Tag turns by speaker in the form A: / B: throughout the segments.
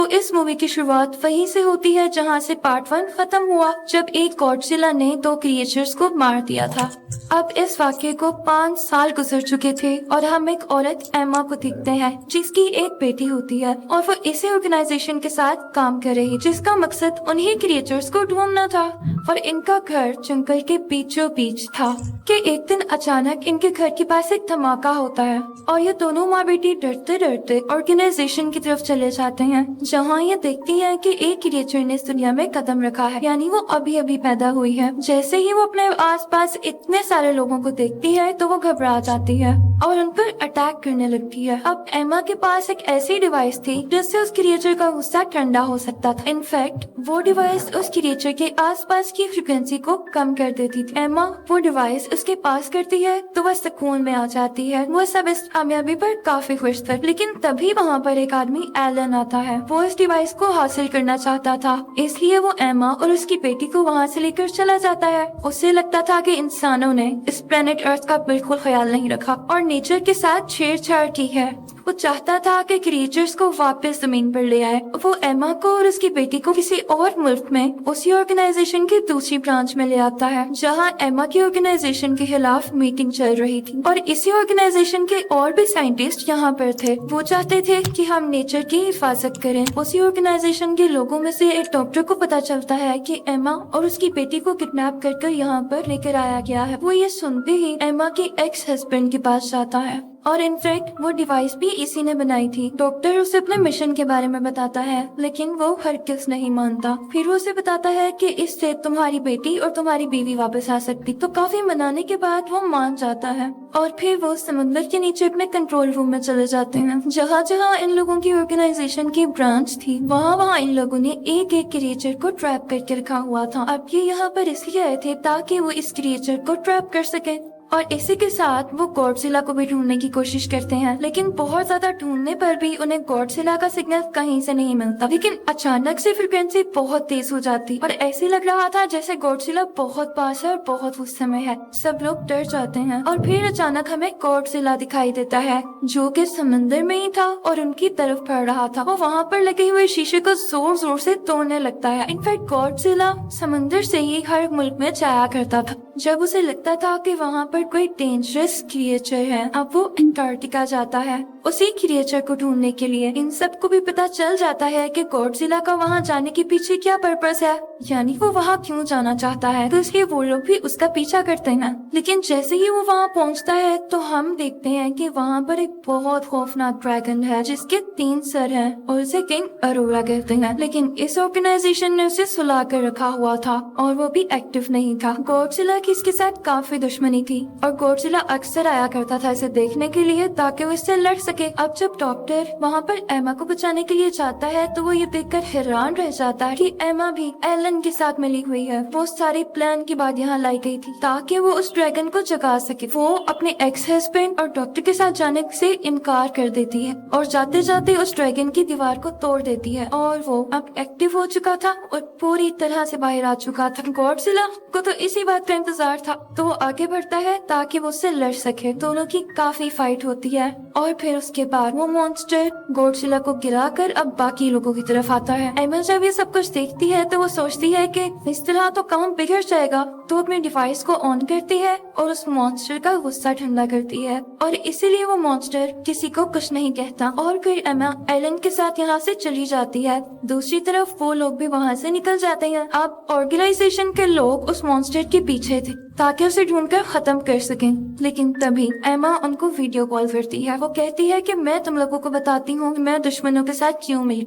A: इस मूवी की शुरुआत वहीं से होती है जहां से पार्ट 1 खत्म हुआ, जब एक गॉडजिला ने 2 क्रिएचर्स को मार दिया था। अब इस वाक्य को 5 साल गुजर चुके थे और हम एक औरत एमा को देखते हैं जिसकी एक बेटी होती है और वो इसी ऑर्गेनाइजेशन के साथ काम कर रही, जिसका मकसद उन्हीं क्रिएचर्स को ढूंढना था। और इनका घर जंगल के बीचों बीच था कि एक दिन अचानक इनके घर के पास एक धमाका होता है और ये दोनों माँ बेटी डरते डरते ऑर्गेनाइजेशन की तरफ चले जाते हैं, जहाँ ये देखती हैं कि एक क्रिएचर ने इस दुनिया में कदम रखा है, यानी वो अभी अभी पैदा हुई है। जैसे ही वो अपने आसपास इतने सारे लोगों को देखती है तो वो घबरा जाती है और उन पर अटैक करने लगती है। अब एमा के पास एक ऐसी डिवाइस थी जिससे उस क्रिएचर का गुस्सा ठंडा हो सकता था। इनफैक्ट वो डिवाइस उस क्रिएचर के आसपास की फ्रीक्वेंसी को कम कर देती थी। एमा वो डिवाइस उसके पास करती है तो वह सुकून में आ जाती है। वो सब इस कामयाबी पर काफी खुश थे, लेकिन तभी वहाँ पर एक आदमी एलन आता है। वो इस डिवाइस को हासिल करना चाहता था, इसलिए वो एमा और उसकी बेटी को वहाँ से लेकर चला जाता है। उसे लगता था कि इंसानों ने इस प्लेनेट अर्थ का बिल्कुल ख्याल नहीं रखा और नेचर के साथ छेड़छाड़ की है। वो चाहता था कि क्रिएचर्स को वापस जमीन पर ले आए। वो एमा को और उसकी बेटी को किसी और मुल्क में उसी ऑर्गेनाइजेशन की दूसरी ब्रांच में ले आता है, जहां एमा की ऑर्गेनाइजेशन के खिलाफ मीटिंग चल रही थी और इसी ऑर्गेनाइजेशन के और भी साइंटिस्ट यहाँ पर थे। वो चाहते थे कि हम नेचर की हिफाजत करें। उसी ऑर्गेनाइजेशन के लोगों में से एक डॉक्टर को पता चलता है कि एमा और उसकी बेटी को किडनैप कर यहाँ पर लेकर आया गया है। वो ये सुनते ही एमा के एक्स हस्बैंड के पास जाता है और इनफैक्ट वो डिवाइस भी इसी ने बनाई थी। डॉक्टर उसे अपने मिशन के बारे में बताता है, लेकिन वो हरगिज़ नहीं मानता। फिर वो उसे बताता है कि इससे तुम्हारी बेटी और तुम्हारी बीवी वापस आ सकती। तो काफी मनाने के बाद वो मान जाता है और फिर वो समुद्र के नीचे अपने कंट्रोल रूम में चले जाते हैं, जहाँ जहाँ इन लोगों की ऑर्गेनाइजेशन की ब्रांच थी वहाँ इन लोगों ने एक एक क्रिएचर को ट्रैप करके रखा हुआ था। अब ये यहाँ पर इसलिए आए थे ताकि वो इस क्रिएचर को ट्रैप कर सके और इसी के साथ वो गॉडजिला को भी ढूंढने की कोशिश करते हैं, लेकिन बहुत ज्यादा ढूंढने पर भी उन्हें गॉडजिला का सिग्नल कहीं से नहीं मिलता। लेकिन अचानक से फ्रीक्वेंसी बहुत तेज हो जाती और ऐसे लग रहा था जैसे गॉडजिला बहुत पास है और बहुत गुस्से में है। सब लोग डर जाते हैं और फिर अचानक हमें गॉडजिला दिखाई देता है जो कि समंदर में ही था और उनकी तरफ बढ़ रहा था। वो वहाँ पर लगे हुए शीशे को जोर जोर से तोड़ने लगता है। इनफैक्ट गॉडजिला समंदर से ही हर मुल्क में जाया करता था जब उसे लगता था कि वहाँ पर कोई डेंजरस क्रिएचर है। अब वो अंटार्कटिका जाता है उसी क्रिएचर को ढूंढने के लिए। इन सबको भी पता चल जाता है कि गॉडजिला का वहाँ जाने के पीछे क्या पर्पस है, यानी वो वहाँ क्यों जाना चाहता है, तो इसलिए वो लोग भी उसका पीछा करते हैं। लेकिन जैसे ही वो वहाँ पहुँचता है तो हम देखते हैं कि वहाँ पर एक बहुत खौफनाक ड्रैगन है जिसके 3 सर हैं और उसे किंग अरोरा कहते हैं। लेकिन इस ऑर्गेनाइजेशन ने उसे सुला कर रखा हुआ था और वो भी एक्टिव नहीं था। गॉडजिला की इसके साथ काफी दुश्मनी थी और गॉडजिला अक्सर आया करता था इसे देखने के लिए ताकि वो इससे लड़ सके। अब जब डॉक्टर वहाँ पर एमा को बचाने के लिए जाता है तो वो ये देखकर हैरान रह जाता है कि एमा भी एलन के साथ मिली हुई है। वो सारे प्लान के बाद यहाँ लाई गई थी ताकि वो उस ड्रैगन को जगा सके। वो अपने एक्स हस्बैंड और डॉक्टर के साथ जाने से इनकार कर देती है और जाते जाते उस ड्रैगन की दीवार को तोड़ देती है और वो अब एक्टिव हो चुका था और पूरी तरह से बाहर आ चुका था। गॉडजिला को तो इसी बात का इंतजार था तो वो आगे बढ़ता है ताकि वो उससे लड़ सके। दोनों की काफी फाइट होती है और फिर उसके बाद वो मॉन्स्टर गॉडजिला को गिराकर अब बाकी लोगों की तरफ आता है। एमा जब ये सब कुछ देखती है तो वो सोचती है कि इस तरह तो काम बिगड़ जाएगा, तो अपने डिवाइस को ऑन करती है और उस मॉन्स्टर का गुस्सा ठंडा करती है और इसीलिए वो मॉन्स्टर किसी को कुछ नहीं कहता और फिर एमा एलन के साथ यहाँ से चली जाती है। दूसरी तरफ वो लोग भी वहाँ से निकल जाते हैं। अब ऑर्गेनाइजेशन के लोग उस मॉन्स्टर के पीछे थे ताकि उसे ढूंढकर खत्म कर सकें, लेकिन तभी एमा उनको वीडियो कॉल करती है। वो कहती है कि मैं तुम लोगों को बताती हूँ कि मैं दुश्मनों के साथ क्यों मिली।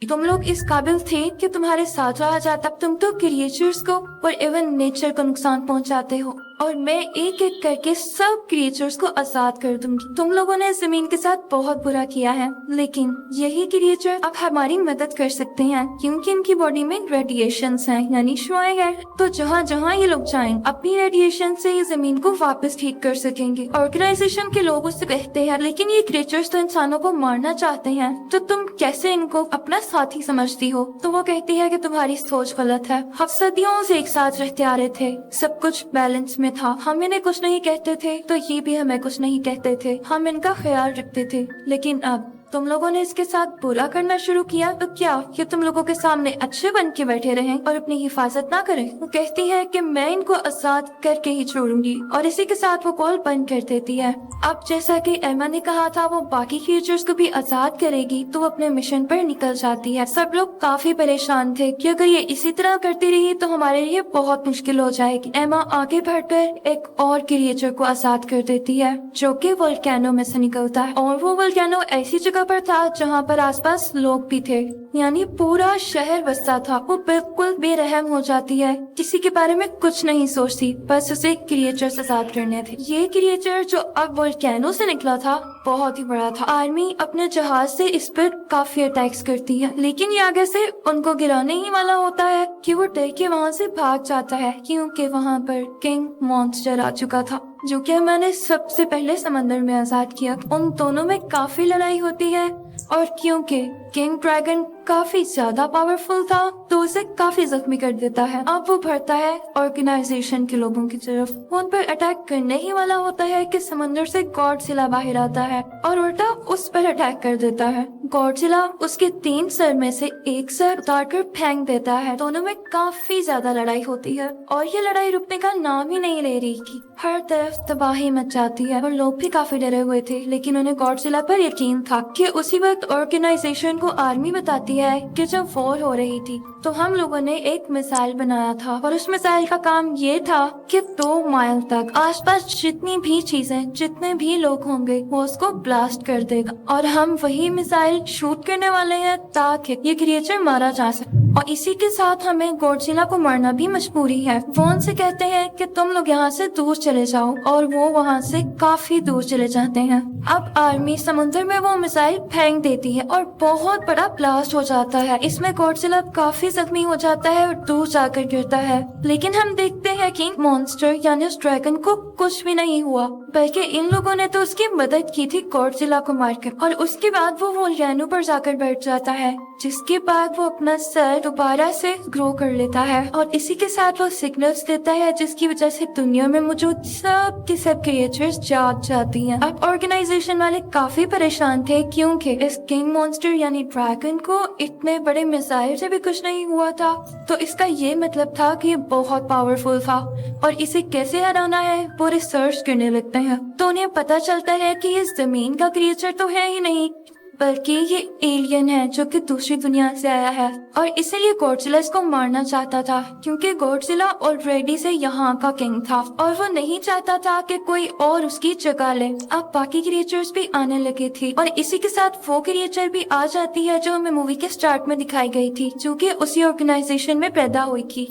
A: तुम लोग इस काबिल थे कि तुम्हारे साथ रहा जाता, तुम तो क्रिएचर्स को और इवन नेचर को नुकसान पहुंचाते हो और मैं एक एक करके सब क्रिएचर्स को आजाद कर दूंगी। तुम लोगों ने जमीन के साथ बहुत बुरा किया है, लेकिन यही क्रिएचर अब हमारी मदद कर सकते हैं क्योंकि इनकी बॉडी में रेडिएशंस हैं, यानी शुआएं हैं। तो जहाँ जहाँ ये लोग जाएं अपनी रेडिएशन से ये जमीन को वापस ठीक कर सकेंगे। ऑर्गेनाइजेशन के लोग उससे कहते हैं लेकिन ये क्रिएचर्स तो इंसानों को मारना चाहते हैं, तो तुम कैसे इनको अपना साथी समझती हो। तो वो कहती है कि तुम्हारी सोच गलत है, हम सदियों से एक साथ रहते आ रहे थे, सब कुछ बैलेंस में था, हम इन्हें कुछ नहीं कहते थे तो ये भी हमें कुछ नहीं कहते थे, हम इनका ख्याल रखते थे, लेकिन अब तुम लोगों ने इसके साथ बुरा करना शुरू किया तो क्या ये तुम लोगों के सामने अच्छे बन के बैठे रहें और अपनी हिफाजत ना करें? वो कहती है कि मैं इनको आजाद करके ही छोड़ूंगी और इसी के साथ वो कॉल बंद कर देती है। अब जैसा कि एमा ने कहा था वो बाकी क्रिएचर्स को भी आजाद करेगी तो वो अपने मिशन पर निकल जाती है। सब लोग काफी परेशान थे कि अगर ये इसी तरह करती रही तो हमारे लिए बहुत मुश्किल हो जाएगी। एमा आगे बढ़कर एक और क्रिएचर को आजाद कर देती है जो कि वोल्केनो में से निकलता है और वो वोल्केनो ऐसी जगह पर था जहाँ पर आसपास लोग भी थे, यानी पूरा शहर बसता था। वो बिल्कुल बेरहम हो जाती है, किसी के बारे में कुछ नहीं सोचती, बस उसे क्रिएचर आजाद करने थे। ये क्रिएचर जो अब वोल्केनो से निकला था बहुत ही बड़ा था। आर्मी अपने जहाज से इस पर काफी अटैक्स करती है, लेकिन ये आगे से उनको गिराने ही वाला होता है कि वो डर के वहाँ से भाग जाता है क्योंकि वहाँ पर किंग मॉन्स्टर आ चुका था जो कि मैंने सबसे पहले समंदर में आजाद किया। उन दोनों में काफी लड़ाई होती है और क्योंकि किंग ड्रैगन काफी ज्यादा पावरफुल था तो उसे काफी जख्मी कर देता है। अब वो बढ़ता है ऑर्गेनाइजेशन के लोगों की तरफ, वो उन पर अटैक करने ही वाला होता है कि समंदर से गॉडजिला बाहर आता है और उल्टा उस पर अटैक कर देता है। गॉडजिला उसके 3 सर में से एक सर उतारकर फेंक देता है। दोनों में काफी ज्यादा लड़ाई होती है और ये लड़ाई रुकने का नाम ही नहीं ले रही थी। हर तरफ तबाही मच जाती है और लोग भी काफी डरे हुए थे, लेकिन उन्हें गॉडजिला पर यकीन था कि उसी वक्त ऑर्गेनाइजेशन को आर्मी बताती है कि जब वॉर हो रही थी तो हम लोगों ने एक मिसाइल बनाया था और उस मिसाइल का काम ये था कि 2 माइल तक आसपास जितनी भी चीजें, जितने भी लोग होंगे वो उसको ब्लास्ट कर देगा और हम वही मिसाइल शूट करने वाले हैं ताकि ये क्रिएचर मारा जा सके। और इसी के साथ हमें गॉडजिला को मारना भी मजबूरी है। वो उनसे कहते हैं कि तुम लोग यहाँ से दूर चले जाओ और वो वहाँ से काफी दूर चले जाते हैं। अब आर्मी समुद्र में वो मिसाइल फेंक देती है और बहुत बड़ा ब्लास्ट हो जाता है। इसमें गॉडजिला काफी जख्मी हो जाता है और दूर जाकर गिरता है, लेकिन हम देखते हैं कि मॉन्स्टर यानी उस ड्रैगन को कुछ भी नहीं हुआ, बल्कि इन लोगों ने तो उसकी मदद की थी गॉडजिला को मारकर। और उसके बाद वो वोल्केनो पर जाकर बैठ जाता है, जिसके बाद वो अपना सर दोबारा से ग्रो कर लेता है और इसी के साथ वो सिग्नल्स देता है जिसकी वजह से दुनिया में मौजूद सब के सब क्रिएचर्स जाग जाती हैं। अब ऑर्गेनाइजेशन वाले काफी परेशान थे क्योंकि इस किंग मॉन्स्टर यानी ड्रैगन को इतने बड़े मिसाइल से भी कुछ नहीं हुआ था, तो इसका ये मतलब था कि ये बहुत पावरफुल था और इसे कैसे हराना है वो रिसर्च करने लगते हैं। तो उन्हें पता चलता है कि ये जमीन का क्रिएचर तो है ही नहीं, बल्कि ये एलियन है जो कि दूसरी दुनिया से आया है और इसीलिए गॉडजिला इसको मारना चाहता था क्योंकि गॉडजिला ऑलरेडी से यहाँ का किंग था और वो नहीं चाहता था कि कोई और उसकी जगह ले। अब बाकी क्रिएचर्स भी आने लगे थे और इसी के साथ वो क्रिएचर भी आ जाती है जो हमें मूवी के स्टार्ट में दिखाई गई थी, जो कि उसी ऑर्गेनाइजेशन में पैदा हुई थी।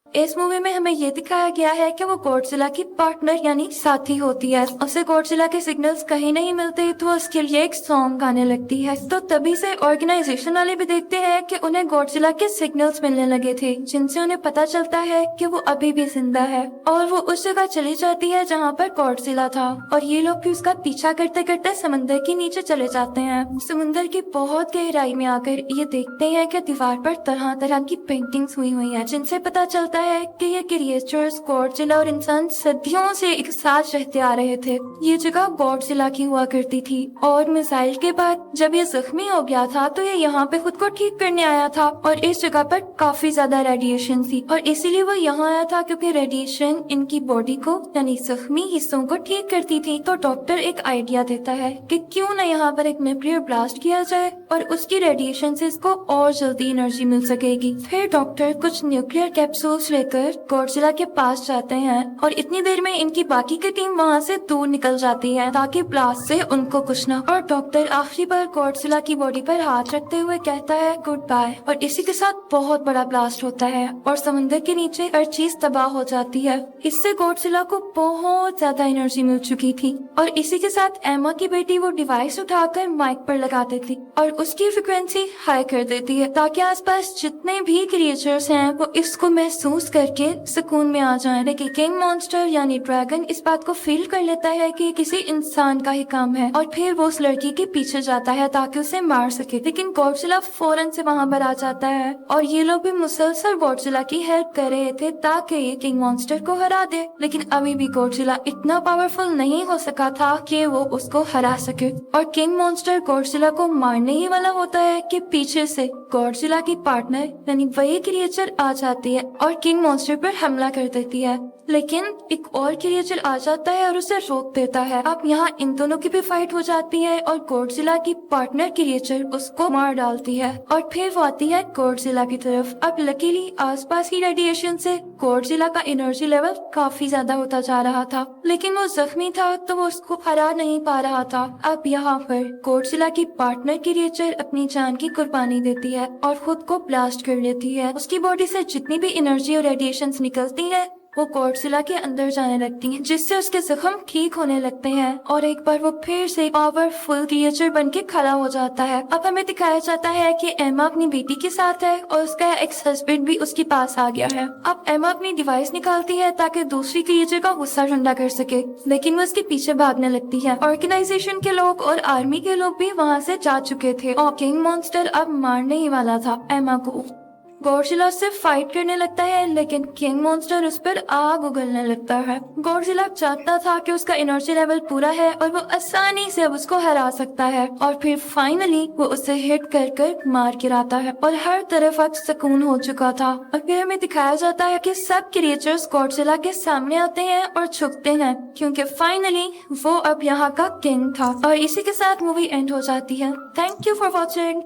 A: इस मूवी में हमें ये दिखाया गया है कि वो गॉडजिला की पार्टनर यानी साथी होती है। उसे गॉडजिला के सिग्नल्स कहीं नहीं मिलते तो उसके लिए एक सॉन्ग गाने लगती है। तो तभी से ऑर्गेनाइजेशन वाले भी देखते हैं कि उन्हें गॉडजिला के सिग्नल्स मिलने लगे थे, जिनसे उन्हें पता चलता है कि वो अभी भी जिंदा है और वो उस जगह चली जाती है जहाँ पर गॉडजिला था और ये लोग भी उसका पीछा करते करते समंदर के नीचे चले जाते हैं। समुंदर की बहुत गहराई में आकर ये देखते हैं कि दीवार पर तरह तरह की पेंटिंग्स हुई है, जिनसे पता चलता है कि ये क्रिएचर्स गॉडजिला और इंसान सदियों से एक साथ रहते आ रहे थे। ये जगह गॉडजिला की हुआ करती थी और मिसाइल के बाद जब ये जख्मी हो गया था तो ये यहाँ पे खुद को ठीक करने आया था और इस जगह पर काफी ज्यादा रेडिएशन थी और इसीलिए वो यहाँ आया था क्योंकि रेडिएशन इनकी बॉडी को यानी जख्मी हिस्सों को ठीक करती थी। तो डॉक्टर एक आइडिया देता है कि क्यों न यहाँ पर एक न्यूक्लियर ब्लास्ट किया जाए और उसकी रेडिएशन से इसको और जल्दी एनर्जी मिल सकेगी। फिर डॉक्टर कुछ न्यूक्लियर कैप्सूल्स लेकर गॉडजिला के पास जाते हैं और इतनी देर में इनकी बाकी की टीम वहाँ से दूर निकल जाती है ताकि ब्लास्ट से उनको कुछ न। और डॉक्टर आखिरी बार गॉडजिला की बॉडी पर हाथ रखते हुए कहता है गुड बाय और इसी के साथ बहुत बड़ा ब्लास्ट होता है और समुद्र के नीचे हर चीज तबाह हो जाती है। इससे गॉडजिला को बहुत ज्यादा एनर्जी मिल चुकी थी और इसी के साथ एमा की बेटी वो डिवाइस उठाकर माइक पर लगा देती और उसकी फ्रिक्वेंसी हाई कर देती है ताकि आसपास जितने भी क्रिएचर्स हैं वो इसको महसूस यूज करके सुकून में आ जाए, लेकिन किंग मॉन्स्टर यानी ड्रैगन इस बात को फील कर लेता है कि किसी इंसान का ही काम है और फिर वो उस लड़की के पीछे जाता है ताकि उसे मार सके। लेकिन गॉडजिला फौरन से वहाँ पर आ जाता है और ये लोग भी मुसलसल गॉडजिला की हेल्प कर रहे थे ताकि ये किंग मॉन्स्टर को हरा दे। लेकिन अभी भी गॉडजिला इतना पावरफुल नहीं हो सका था कि वो उसको हरा सके और किंग मॉन्स्टर गॉडजिला को मारने ही वाला होता है कि पीछे से गॉडजिला की पार्टनर यानी वही क्रिएचर आ जाती है और किंग मॉन्स्टर पर हमला कर देती है। लेकिन एक और क्रिएचर आ जाता है और उसे रोक देता है। अब यहाँ इन दोनों की भी फाइट हो जाती है और गॉडजिला की पार्टनर क्रिएचर उसको मार डालती है और फिर वो आती है गॉडजिला की तरफ। अब लकीली आसपास की रेडिएशन से गॉडजिला का एनर्जी लेवल काफी ज्यादा होता जा रहा था, लेकिन वो जख्मी था तो वो उसको हरा नहीं पा रहा था। अब यहाँ पर गॉडजिला की पार्टनर क्रिएचर अपनी जान की कुर्बानी देती है और खुद को ब्लास्ट कर लेती है। उसकी बॉडी से जितनी भी एनर्जी और रेडिएशन निकलती है वो गॉडजिला के अंदर जाने लगती हैं, जिससे उसके जख्म ठीक होने लगते हैं और एक बार वो फिर से पावरफुल क्रिएचर बन के खड़ा हो जाता है। अब हमें दिखाया जाता है कि एमा अपनी बेटी के साथ है और उसका एक्स हस्बैंड भी उसके पास आ गया है। अब एमा अपनी डिवाइस निकालती है ताकि दूसरी क्रिएचर का गुस्सा ठंडा कर सके, लेकिन वो उसके पीछे भागने लगती है। ऑर्गेनाइजेशन के लोग और आर्मी के लोग भी वहाँ से जा चुके थे और किंग मॉन्स्टर अब मारने ही वाला था एमा को। गॉडजिला से फाइट करने लगता है, लेकिन किंग मॉन्स्टर उस पर आग उगलने लगता है। गॉडजिला चाहता था कि उसका एनर्जी लेवल पूरा है और वो आसानी से उसको हरा सकता है और फिर फाइनली वो उसे हिट कर मार गिराता है और हर तरफ अब सुकून हो चुका था। और फिर हमें दिखाया जाता है कि सब क्रिएचर्स गॉडजिला के सामने आते हैं और झुकते हैं क्योंकि फाइनली वो अब यहाँ का किंग था। और इसी के साथ मूवी एंड हो जाती है। Thank you for watching.